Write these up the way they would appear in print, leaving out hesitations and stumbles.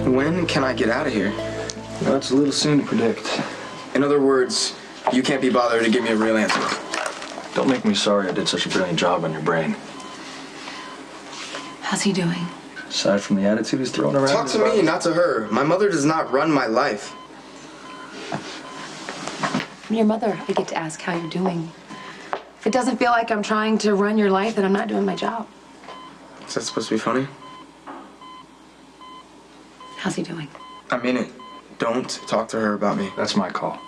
When can I get out of here? Well, it's a little soon to predict. In other words, you can't be bothered to give me a real answer. Don't make me sorry I did such a brilliant job on your brain. How's he doing? Aside from the attitude he's throwing around. Talk to me, not to her. My mother does not run my life. I'm your mother. I get to ask how you're doing. If it doesn't feel like I'm trying to run your life, then I'm not doing my job. Is that supposed to be funny? How's he doing? I mean it. Don't talk to her about me. That's my call.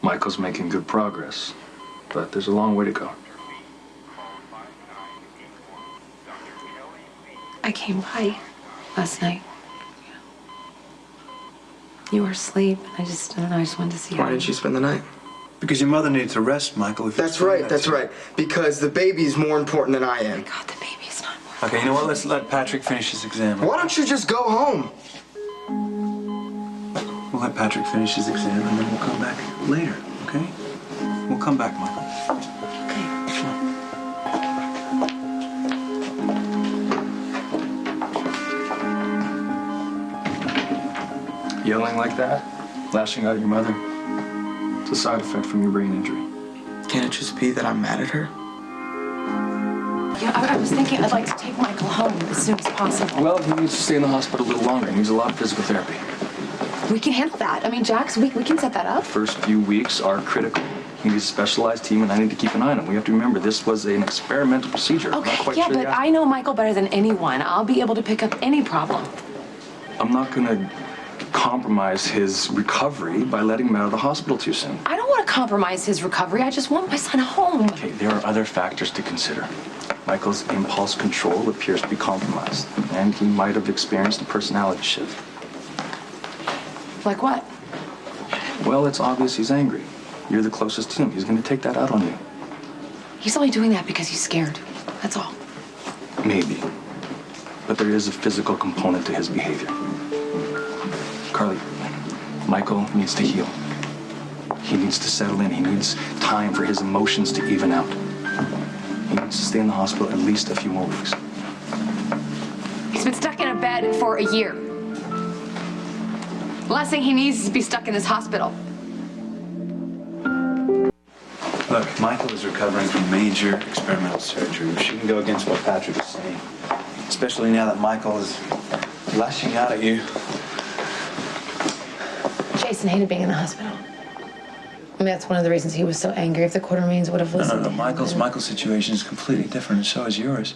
Michael's making good progress, but there's a long way to go. I came by last night. You were asleep, and I don't know, I just wanted to see Why didn't you spend the night? Because your mother needs to rest, Michael. That's right. Because the baby's more important than I am. God, the baby's not more. Okay, you know what? Let's let Patrick finish his exam. Why don't you just go home? We'll let Patrick finish his exam, and then we'll come back later, okay? We'll come back, Michael. Okay. Yelling like that, lashing out at your mother, it's a side effect from your brain injury. Can it just be that I'm mad at her? Yeah, I was thinking I'd like to take Michael home as soon as possible. Well, he needs to stay in the hospital a little longer. He needs a lot of physical therapy. We can handle that. I mean, Jax, we can set that up. First few weeks are critical. He needs a specialized team, and I need to keep an eye on him. We have to remember this was an experimental procedure. Okay, I'm not quite yeah, sure but yet. I know Michael better than anyone. I'll be able to pick up any problem. I'm not gonna compromise his recovery by letting him out of the hospital too soon. I don't want to compromise his recovery. I just want my son home. Okay, there are other factors to consider. Michael's impulse control appears to be compromised, and he might have experienced a personality shift. Like what? Well, it's obvious he's angry. You're the closest to him. He's gonna take that out on you. He's only doing that because he's scared. That's all. Maybe. But there is a physical component to his behavior. Carly, Michael needs to heal. He needs to settle in. He needs time for his emotions to even out. He needs to stay in the hospital at least a few more weeks. He's been stuck in a bed for a year. The last thing he needs is to be stuck in this hospital. Look, Michael is recovering from major experimental surgery. We shouldn't go against what Patrick is saying. Especially now that Michael is lashing out at you. Jason hated being in the hospital. I mean, that's one of the reasons he was so angry. If the Quartermaines would have listened No. to him, Michael's situation is completely different, and so is yours.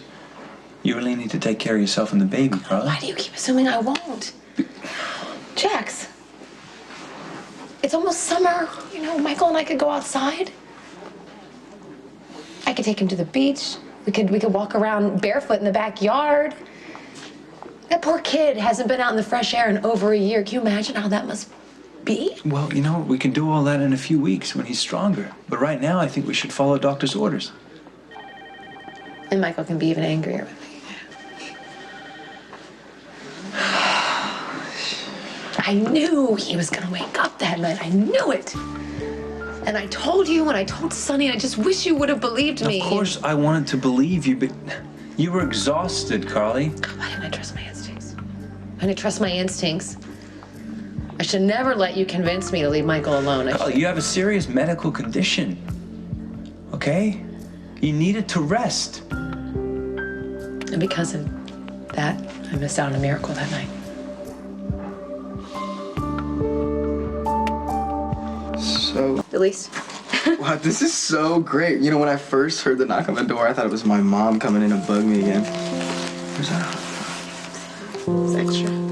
You really need to take care of yourself and the baby, Carla. Why do you keep assuming I won't? Jax, it's almost summer. You know, Michael and I could go outside. I could take him to the beach. We could walk around barefoot in the backyard. That poor kid hasn't been out in the fresh air in over a year. Can you imagine how that must be? Well, you know, we can do all that in a few weeks when he's stronger. But right now, I think we should follow doctor's orders. And Michael can be even angrier with me. I knew he was gonna wake up that night. I knew it. And I told you, and I told Sonny, I just wish you would have believed me. Of course I wanted to believe you, but you were exhausted, Carly. Why didn't I trust my instincts? I didn't trust my instincts. I should never let you convince me to leave Michael alone. Carly, you have a serious medical condition, okay? You needed to rest. And because of that, I missed out on a miracle that night. So... Elise? Wow, this is so great. You know, when I first heard the knock on the door, I thought it was my mom coming in to bug me again. Where's that? It's extra.